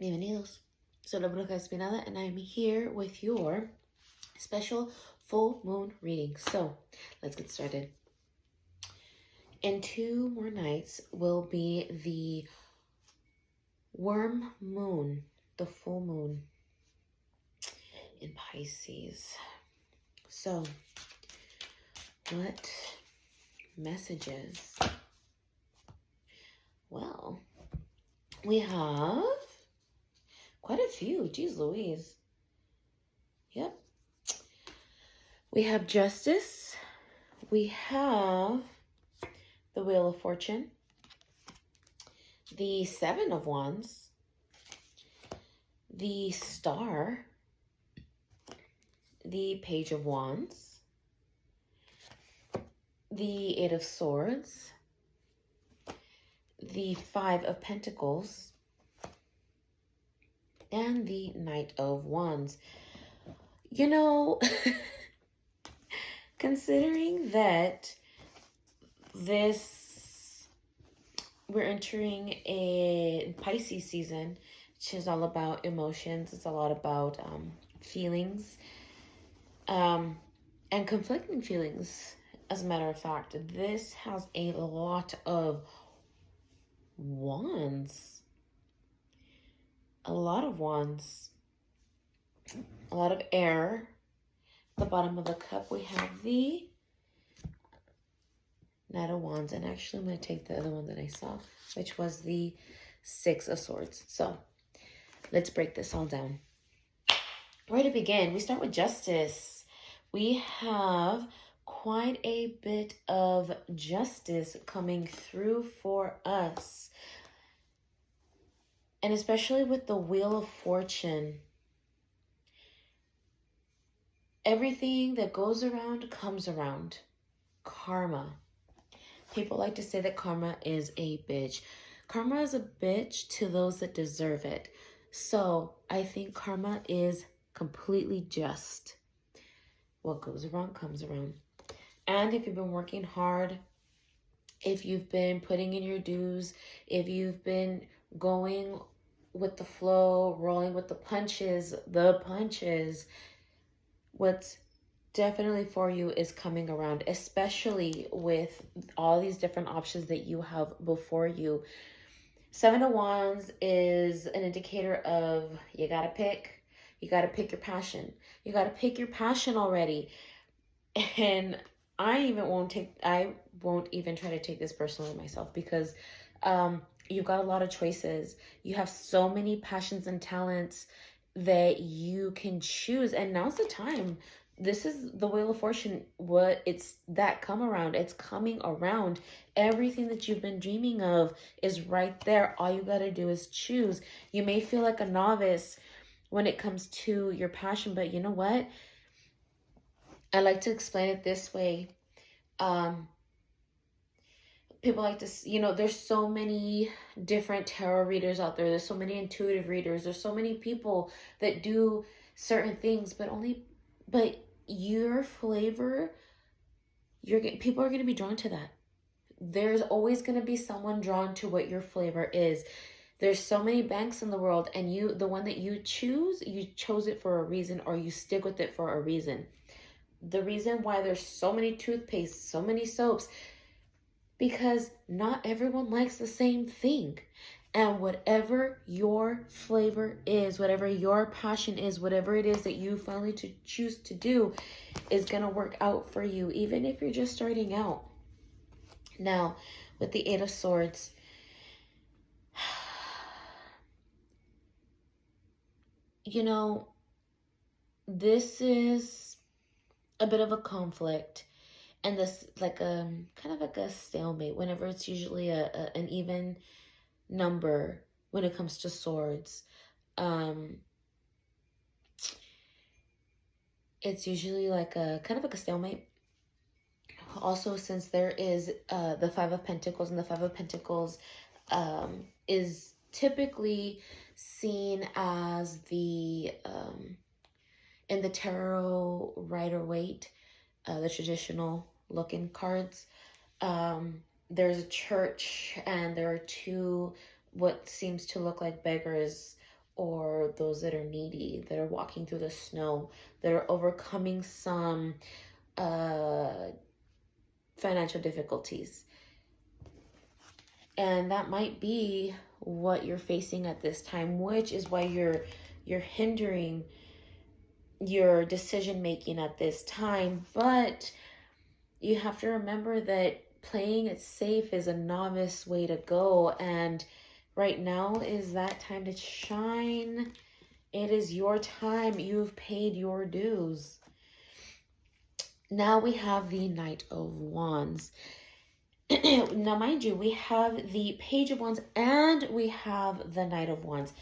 Bienvenidos. Soy la Bruja Espinada, and I'm here with your special full moon reading. So let's get started. In 2 more nights will be the worm moon, the full moon in Pisces. So, what messages? Well, we have quite a few. Geez Louise. Yep. We have Justice. We have the Wheel of Fortune. The Seven of Wands. The Star. The Page of Wands. The Eight of Swords. The Five of Pentacles. And the Knight of Wands. You know, considering that we're entering a Pisces season, which is all about emotions. It's a lot about feelings and conflicting feelings. As a matter of fact, this has a lot of wands. A lot of wands. A lot of air. At the bottom of the cup, we have the Knight of Wands. And actually, I'm going to take the other one that I saw, which was the Six of Swords. So, let's break this all down. Where to begin? We start with Justice. We have quite a bit of justice coming through for us. And especially with the Wheel of Fortune. Everything that goes around comes around. Karma. People like to say that karma is a bitch. Karma is a bitch to those that deserve it. So I think karma is completely just. What goes around comes around. And if you've been working hard, if you've been putting in your dues, if you've been going with the flow, rolling with the punches, what's definitely for you is coming around, especially with all these different options that you have before you. Seven of Wands is an indicator of you gotta pick your passion. You gotta pick your passion already. And I won't even try to take this personally myself, because you've got a lot of choices. You have so many passions and talents that you can choose, and now's the time. This is the Wheel of Fortune. It's that come around. It's coming around. Everything that you've been dreaming of is right there. All you got to do is choose. You may feel like a novice when it comes to your passion, but you know what? I like to explain it this way. People like to, there's so many different tarot readers out there. There's so many intuitive readers. There's so many people that do certain things, but your flavor, people are going to be drawn to that. There's always going to be someone drawn to what your flavor is. There's so many banks in the world, and the one that you chose it for a reason, or you stick with it for a reason. The reason why there's so many toothpastes, so many soaps, because not everyone likes the same thing. And whatever your flavor is, whatever your passion is, whatever it is that you finally choose to do is going to work out for you, even if you're just starting out. Now, with the Eight of Swords, this is a bit of a conflict. And this kind of like a stalemate, whenever it's usually an even number when it comes to swords. It's usually like a kind of like a stalemate. Also, since there is the Five of Pentacles, and the Five of Pentacles is typically seen as in the tarot Rider-Waite, the traditional looking cards. There's a church, and there are two what seems to look like beggars or those that are needy, that are walking through the snow, that are overcoming some financial difficulties. And that might be what you're facing at this time, which is why you're hindering your decision making at this time. But you have to remember that playing it safe is a novice way to go, and right now is that time to shine. It is your time. You've paid your dues. Now we have the Knight of Wands. Now, mind you, we have the Page of Wands and we have the Knight of Wands.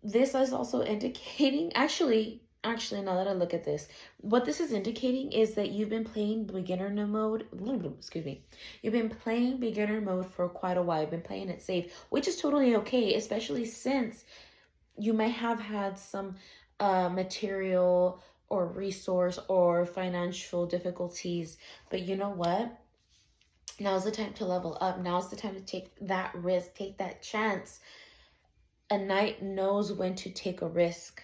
This is also indicating, actually, now that I look at this, what this is indicating is that you've been playing beginner mode, excuse me, you've been playing beginner mode for quite a while. You've been playing it safe, which is totally okay, especially since you may have had some material or resource or financial difficulties. But you know what? Now's the time to level up. Now's the time to take that risk, take that chance. A knight knows when to take a risk.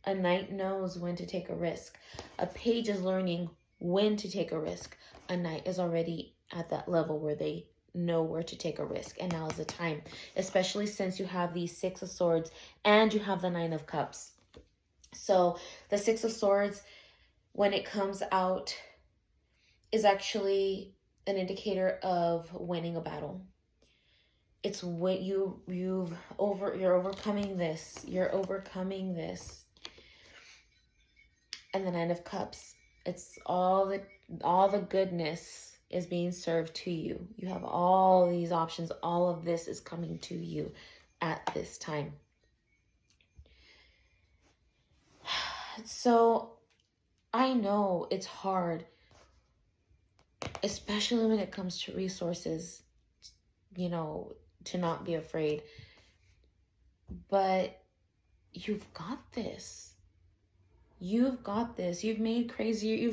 A knight knows when to take a risk. A page is learning when to take a risk. A knight is already at that level where they know where to take a risk. And now is the time, especially since you have the Six of Swords and you have the Nine of Cups. So the Six of Swords, when it comes out, is actually an indicator of winning a battle. It's what you're overcoming this. You're overcoming this. And the Nine of Cups, it's all the goodness is being served to you. You have all these options. All of this is coming to you at this time. So I know it's hard, especially when it comes to resources, to not be afraid. But you've got this. You've got this. You've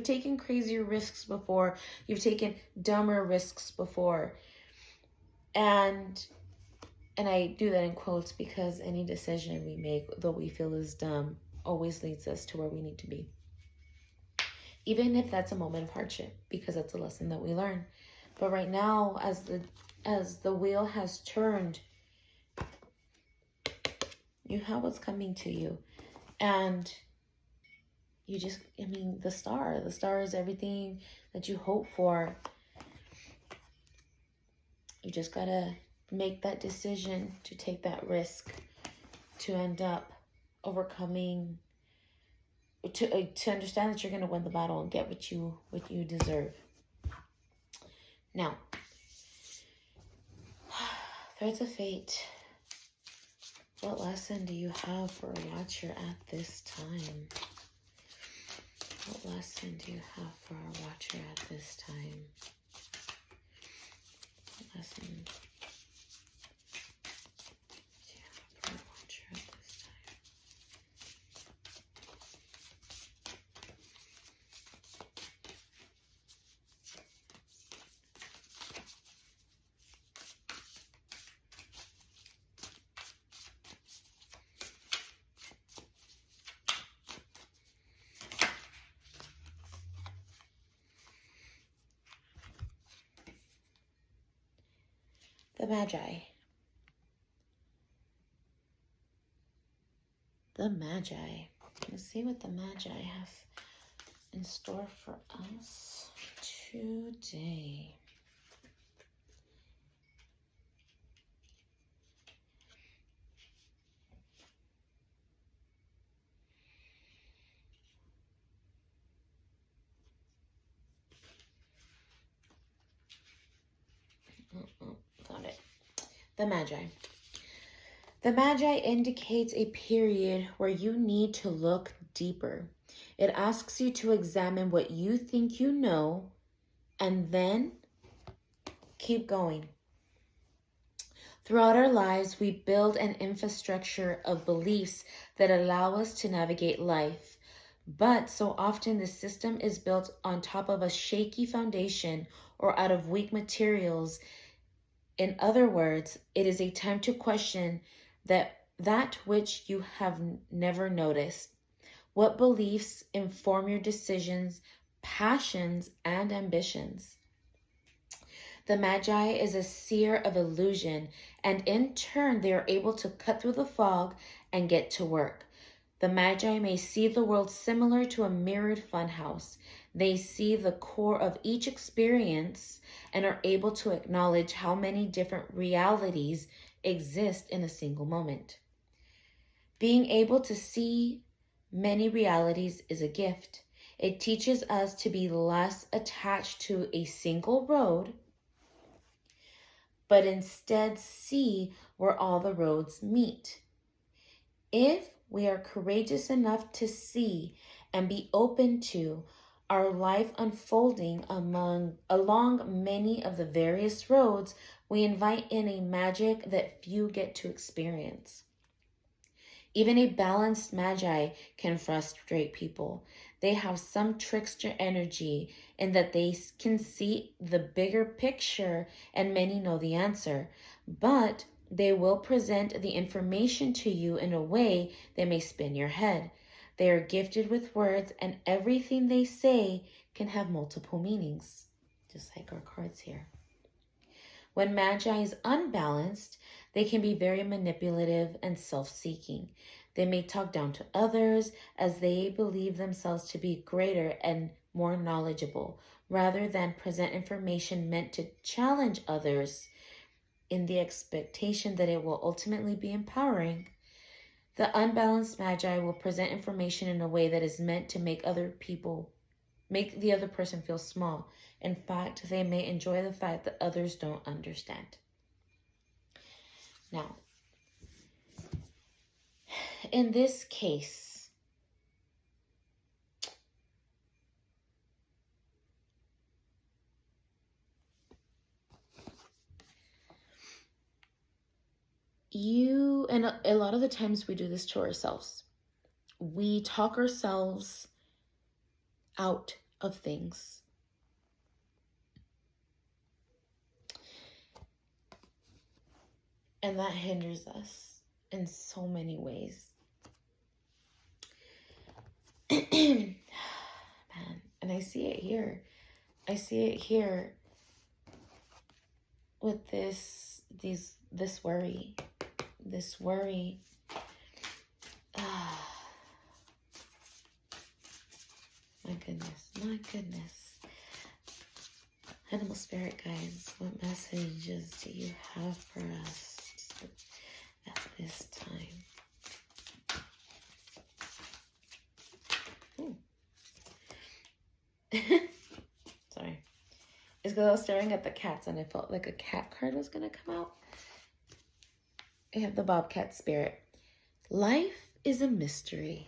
taken crazier risks before. You've taken dumber risks before. And I do that in quotes because any decision we make, though we feel is dumb, always leads us to where we need to be. Even if that's a moment of hardship, because that's a lesson that we learn. But right now, as the wheel has turned, you have what's coming to you. And you just, the star is everything that you hope for. You just gotta make that decision to take that risk, to end up overcoming, to understand that you're going to win the battle and get what you deserve. Now, Threads of Fate. What lesson do you have for a watcher at this time? What lesson do you have for a watcher at this time? What lesson do you have for a watcher at this time? The Magi. The Magi. Let's see what the Magi have in store for us today. Got it. The Magi. The Magi indicates a period where you need to look deeper. It asks you to examine what you think you know and then keep going. Throughout our lives, we build an infrastructure of beliefs that allow us to navigate life. But so often the system is built on top of a shaky foundation or out of weak materials. In other words, it is a time to question that that which you have never noticed. What beliefs inform your decisions, passions, and ambitions? The Magi is a seer of illusion, and in turn, they are able to cut through the fog and get to work. The Magi may see the world similar to a mirrored funhouse. They see the core of each experience and are able to acknowledge how many different realities exist in a single moment. Being able to see many realities is a gift. It teaches us to be less attached to a single road, but instead see where all the roads meet. If we are courageous enough to see and be open to our life unfolding along many of the various roads, we invite in a magic that few get to experience. Even a balanced Magi can frustrate people. They have some trickster energy in that they can see the bigger picture and many know the answer, but they will present the information to you in a way that may spin your head. They are gifted with words, and everything they say can have multiple meanings, just like our cards here. When Magi is unbalanced, they can be very manipulative and self-seeking. They may talk down to others as they believe themselves to be greater and more knowledgeable, rather than present information meant to challenge others in the expectation that it will ultimately be empowering. The unbalanced Magi will present information in a way that is meant to make the other person feel small. In fact, they may enjoy the fact that others don't understand. Now, in this case, and a lot of the times we do this to ourselves. We talk ourselves out of things. And that hinders us in so many ways. Man, and I see it here. I see it here with this worry. This worry. My goodness. Animal spirit guides, what messages do you have for us at this time? Sorry. It's because I was staring at the cats and I felt like a cat card was going to come out. I have the Bobcat spirit. Life is a mystery.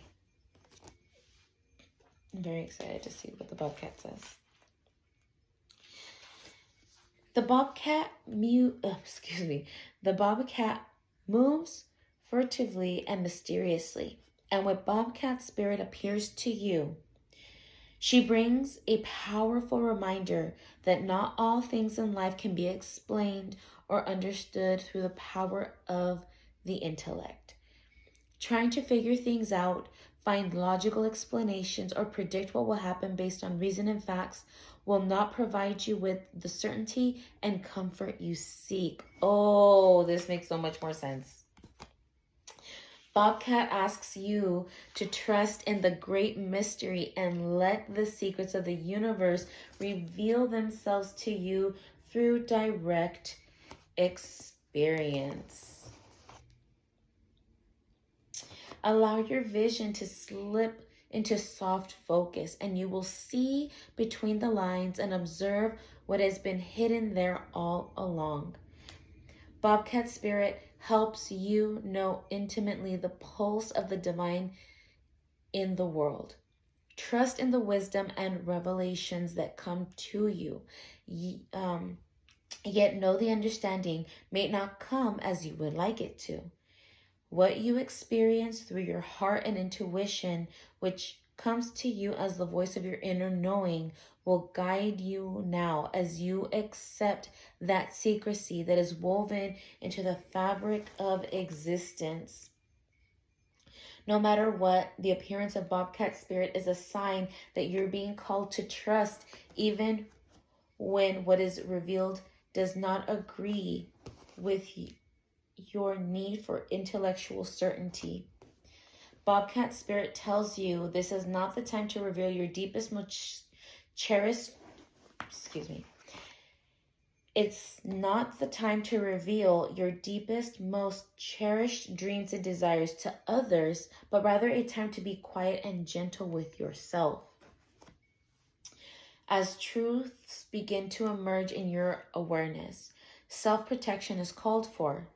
I'm very excited to see what the Bobcat says. The Bobcat moves furtively and mysteriously, and when Bobcat spirit appears to you, she brings a powerful reminder that not all things in life can be explained or understood through the power of the intellect. Trying to figure things out, find logical explanations, or predict what will happen based on reason and facts will not provide you with the certainty and comfort you seek. Oh, this makes so much more sense. Bobcat asks you to trust in the great mystery and let the secrets of the universe reveal themselves to you through direct experience. Allow your vision to slip into soft focus, and you will see between the lines and observe what has been hidden there all along. Bobcat spirit helps you know intimately the pulse of the divine in the world. Trust in the wisdom and revelations that come to you. Yet know the understanding may not come as you would like it to. What you experience through your heart and intuition, which comes to you as the voice of your inner knowing, will guide you now as you accept that secrecy that is woven into the fabric of existence. No matter what, the appearance of Bobcat Spirit is a sign that you're being called to trust, even when what is revealed does not agree with your need for intellectual certainty. Bobcat Spirit tells you this is not the time to reveal your deepest, most cherished, It's not the time to reveal your deepest, most cherished dreams and desires to others, but rather a time to be quiet and gentle with yourself. As truths begin to emerge in your awareness, self-protection is called for.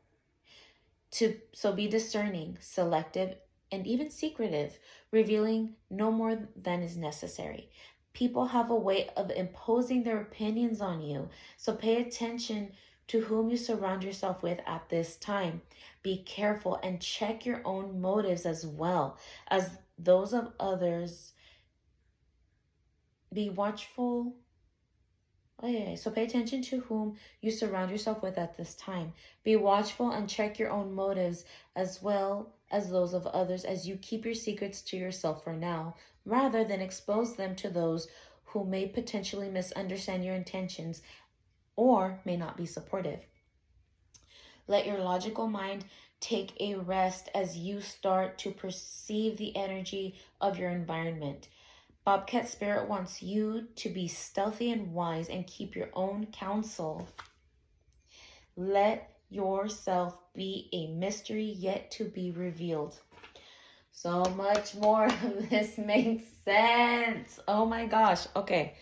So be discerning, selective, and even secretive, revealing no more than is necessary. People have a way of imposing their opinions on you, so pay attention to whom you surround yourself with at this time. Be careful and check your own motives as well as those of others. Be watchful. So pay attention to whom you surround yourself with at this time. Be watchful and check your own motives as well as those of others as you keep your secrets to yourself for now, rather than expose them to those who may potentially misunderstand your intentions or may not be supportive. Let your logical mind take a rest as you start to perceive the energy of your environment. Bobcat Spirit wants you to be stealthy and wise and keep your own counsel. Let yourself be a mystery yet to be revealed. So much more of this makes sense. Oh my gosh. Okay.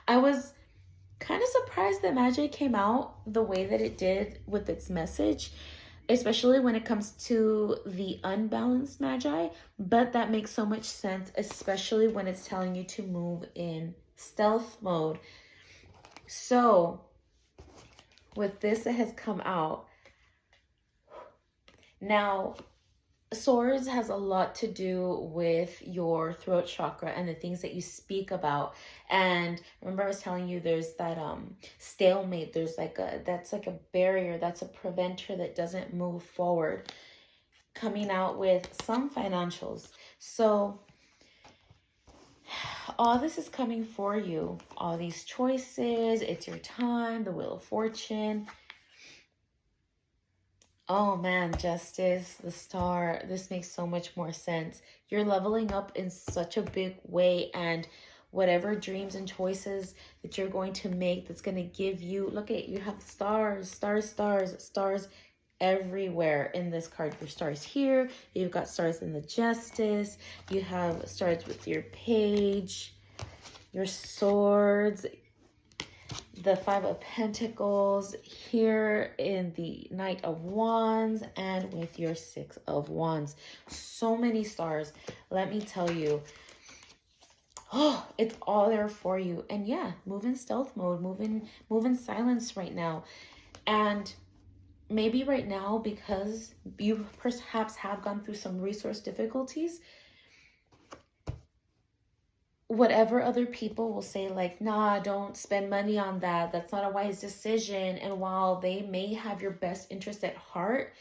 I was kind of surprised that Magi came out the way that it did with its message, especially when it comes to the unbalanced Magi, but that makes so much sense, especially when it's telling you to move in stealth mode. So with this that has come out, now Swords has a lot to do with your throat chakra and the things that you speak about. And remember I was telling you there's that stalemate. There's that's like a barrier, that's a preventer that doesn't move forward. Coming out with some financials. So all this is coming for you. All these choices, it's your time, the Wheel of Fortune. Oh man, Justice, the Star, this makes so much more sense. You're leveling up in such a big way, and whatever dreams and choices that you're going to make that's going to give you, look at, you have stars, stars, stars, stars everywhere in this card. Your stars here, you've got stars in the Justice, you have stars with your Page, your Swords, the Five of Pentacles here in the Knight of Wands, and with your Six of Wands. So many stars. Let me tell you. Oh, it's all there for you. And yeah, move in stealth mode. Move in silence right now. And maybe right now, because you perhaps have gone through some resource difficulties, whatever other people will say, like, nah, don't spend money on that, that's not a wise decision, and while they may have your best interest at heart,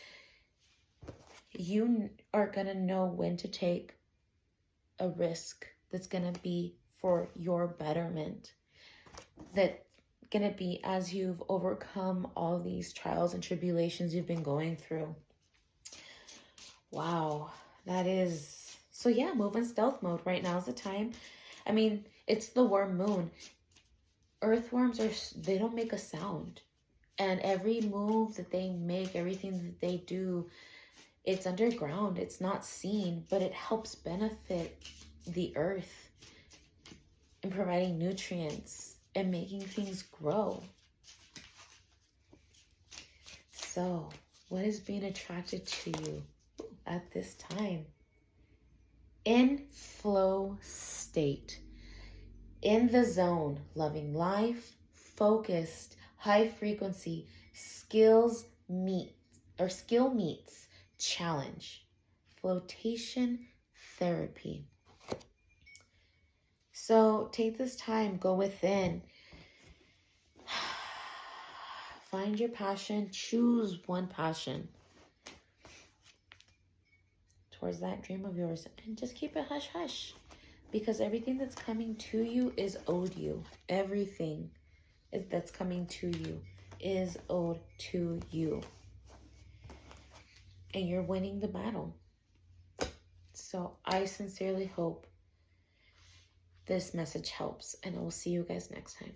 you are gonna know when to take a risk that's gonna be for your betterment, that's gonna be as you've overcome all these trials and tribulations you've been going through. Wow, that is, so yeah, move in stealth mode. Right now is the time. I mean, it's the worm moon. Earthworms they don't make a sound. And every move that they make, everything that they do, it's underground. It's not seen, but it helps benefit the earth in providing nutrients and making things grow. So, what is being attracted to you at this time? In flow state, in the zone, loving life, focused, high frequency, skill meets challenge, flotation therapy. So take this time, go within, find your passion, choose one passion. towards that dream of yours. And just keep it hush hush. Because everything that's coming to you is owed you. Everything that's coming to you is owed to you. And you're winning the battle. So I sincerely hope this message helps. And I will see you guys next time.